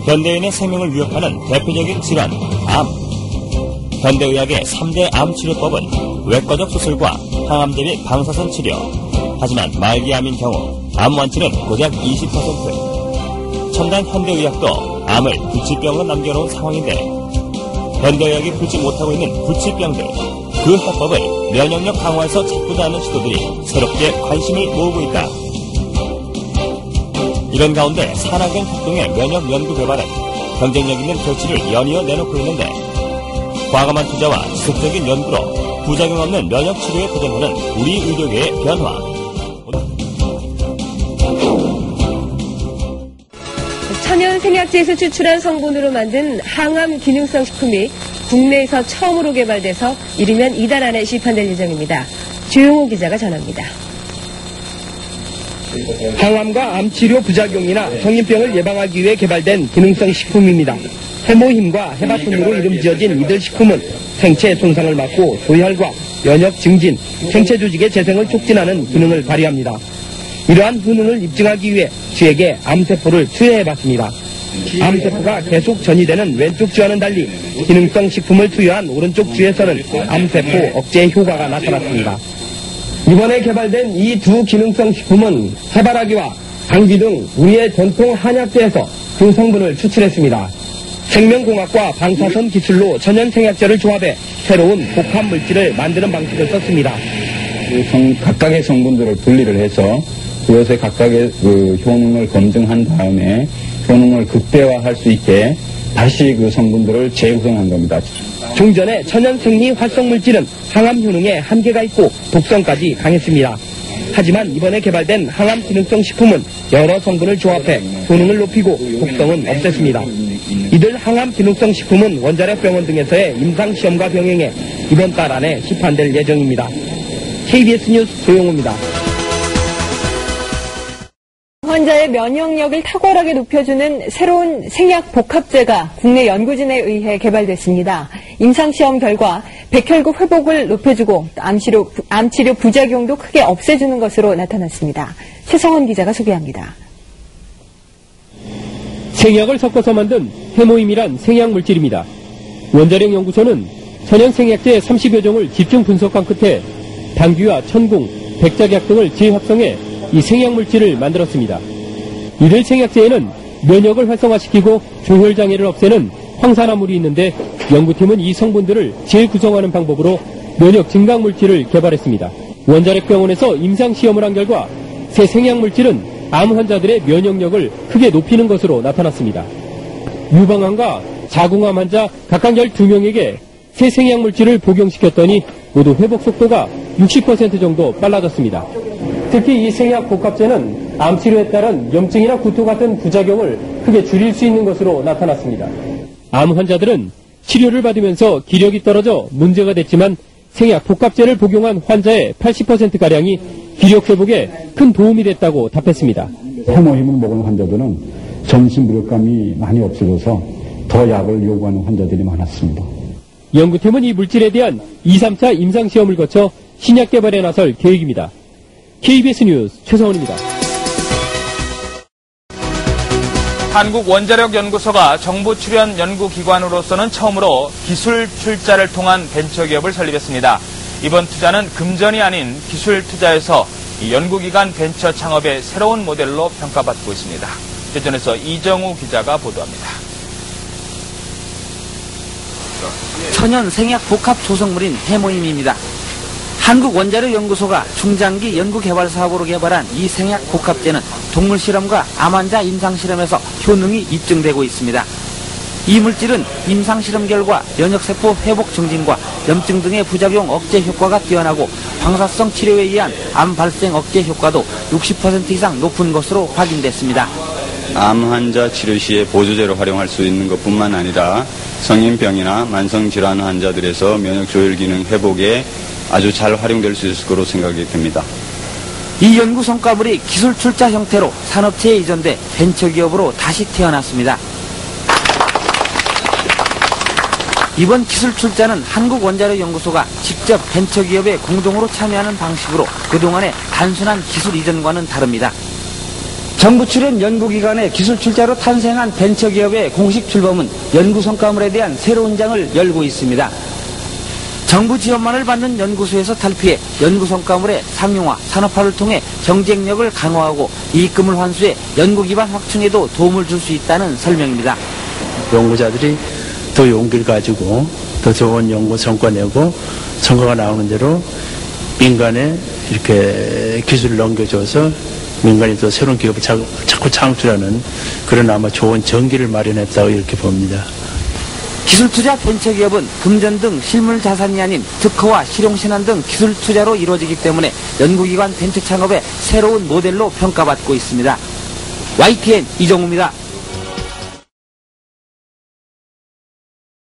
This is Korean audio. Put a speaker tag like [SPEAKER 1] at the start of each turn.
[SPEAKER 1] 현대인의 생명을 위협하는 대표적인 질환, 암. 현대의학의 3대 암 치료법은 외과적 수술과 항암 대비 방사선 치료. 하지만 말기암인 경우 암 완치는 고작 20%. 첨단 현대의학도 암을 불치병으로 남겨놓은 상황인데 현대의학이 풀지 못하고 있는 불치병들, 그 해법을 면역력 강화에서 찾고자 하는 시도들이 새롭게 관심을 모으고 있다. 이런 가운데 산학연 협동의 면역 연구 개발은 경쟁력 있는 결실을 연이어 내놓고 있는데 과감한 투자와 지속적인 연구로 부작용 없는 면역 치료에 도전하는 우리 의료계의 변화.
[SPEAKER 2] 천연 생약제에서 추출한 성분으로 만든 항암 기능성 식품이 국내에서 처음으로 개발돼서 이르면 이달 안에 시판될 예정입니다. 조용호 기자가 전합니다.
[SPEAKER 3] 항암과 암치료 부작용이나 성인병을 예방하기 위해 개발된 기능성 식품입니다. 해모힘과 해바톤으로 이름 지어진 이들 식품은 생체 손상을 막고 조혈과 면역 증진, 생체 조직의 재생을 촉진하는 기능을 발휘합니다. 이러한 효능을 입증하기 위해 쥐에게 암세포를 투여해봤습니다. 암세포가 계속 전이되는 왼쪽 쥐와는 달리 기능성 식품을 투여한 오른쪽 쥐에서는 암세포 억제 효과가 나타났습니다. 이번에 개발된 이 두 기능성 식품은 해바라기와 당귀 등 우리의 전통 한약재에서 그 성분을 추출했습니다. 생명공학과 방사선 기술로 천연 생약제를 조합해 새로운 복합 물질을 만드는 방식을 썼습니다.
[SPEAKER 4] 각각의 성분들을 분리를 해서 그것의 각각의 효능을 검증한 다음에 효능을 극대화할 수 있게 다시 그 성분들을 재구성한 겁니다.
[SPEAKER 3] 종전의 천연 생리 활성 물질은 항암 효능에 한계가 있고 독성까지 강했습니다. 하지만 이번에 개발된 항암 기능성 식품은 여러 성분을 조합해 효능을 높이고 독성은 없앴습니다. 이들 항암 기능성 식품은 원자력 병원 등에서의 임상시험과 병행해 이번 달 안에 시판될 예정입니다. KBS 뉴스 조용호입니다.
[SPEAKER 2] 환자의 면역력을 탁월하게 높여주는 새로운 생약 복합제가 국내 연구진에 의해 개발됐습니다. 임상시험 결과 백혈구 회복을 높여주고 암치료 부작용도 크게 없애주는 것으로 나타났습니다. 최성원 기자가 소개합니다.
[SPEAKER 5] 생약을 섞어서 만든 해모임이란 생약물질입니다. 원자력 연구소는 천연 생약제 30여 종을 집중 분석한 끝에 당귀와 천궁, 백작약 등을 재합성해 이 생약물질을 만들었습니다. 이들 생약제에는 면역을 활성화시키고 조혈장애를 없애는 황산화물이 있는데 연구팀은 이 성분들을 재구성하는 방법으로 면역 증강물질을 개발했습니다. 원자력 병원에서 임상시험을 한 결과 새 생약물질은 암 환자들의 면역력을 크게 높이는 것으로 나타났습니다. 유방암과 자궁암 환자 각각 12명에게 새 생약물질을 복용시켰더니 모두 회복 속도가 60% 정도 빨라졌습니다. 특히 이 생약 복합제는 암치료에 따른 염증이나 구토 같은 부작용을 크게 줄일 수 있는 것으로 나타났습니다. 암 환자들은 치료를 받으면서 기력이 떨어져 문제가 됐지만 생약 복합제를 복용한 환자의 80%가량이 기력 회복에 큰 도움이 됐다고 답했습니다.
[SPEAKER 6] 해모힘을 먹은 환자들은 전신 무력감이 많이 없어져서 더 약을 요구하는 환자들이 많았습니다.
[SPEAKER 5] 연구팀은 이 물질에 대한 2, 3차 임상시험을 거쳐 신약 개발에 나설 계획입니다. KBS 뉴스 최성원입니다.
[SPEAKER 7] 한국원자력연구소가 정부 출연 연구기관으로서는 처음으로 기술 출자를 통한 벤처기업을 설립했습니다. 이번 투자는 금전이 아닌 기술 투자에서 연구기관 벤처 창업의 새로운 모델로 평가받고 있습니다. 대전에서 이정우 기자가 보도합니다.
[SPEAKER 8] 천연 생약 복합 조성물인 해모임입니다. 한국원자력연구소가 중장기 연구개발 사업으로 개발한 이 생약 복합제는 동물 실험과 암 환자 임상실험에서 효능이 입증되고 있습니다. 이 물질은 임상실험 결과 면역세포 회복 증진과 염증 등의 부작용 억제 효과가 뛰어나고 방사성 치료에 의한 암 발생 억제 효과도 60% 이상 높은 것으로 확인됐습니다.
[SPEAKER 4] 암 환자 치료 시에 보조제로 활용할 수 있는 것뿐만 아니라 성인병이나 만성질환 환자들에서 면역 조절 기능 회복에 아주 잘 활용될 수 있을 거로 생각이 됩니다.
[SPEAKER 8] 이 연구 성과물이 기술 출자 형태로 산업체에 이전돼 벤처기업으로 다시 태어났습니다. 이번 기술 출자는 한국원자력연구소가 직접 벤처기업에 공동으로 참여하는 방식으로 그동안의 단순한 기술 이전과는 다릅니다. 정부 출연 연구기관의 기술 출자로 탄생한 벤처기업의 공식 출범은 연구 성과물에 대한 새로운 장을 열고 있습니다. 정부 지원만을 받는 연구소에서 탈피해 연구 성과물의 상용화, 산업화를 통해 경쟁력을 강화하고 이익금을 환수해 연구기반 확충에도 도움을 줄 수 있다는 설명입니다.
[SPEAKER 9] 연구자들이 더 용기를 가지고 더 좋은 연구 성과 내고 성과가 나오는 대로 민간에 이렇게 기술을 넘겨줘서 민간이 또 새로운 기업을 자꾸 창출하는 그런 아마 좋은 전기를 마련했다고 이렇게 봅니다.
[SPEAKER 8] 기술투자 벤처기업은 금전 등 실물 자산이 아닌 특허와 실용신안 등 기술 투자로 이루어지기 때문에 연구기관 벤처 창업의 새로운 모델로 평가받고 있습니다. YTN 이정우입니다.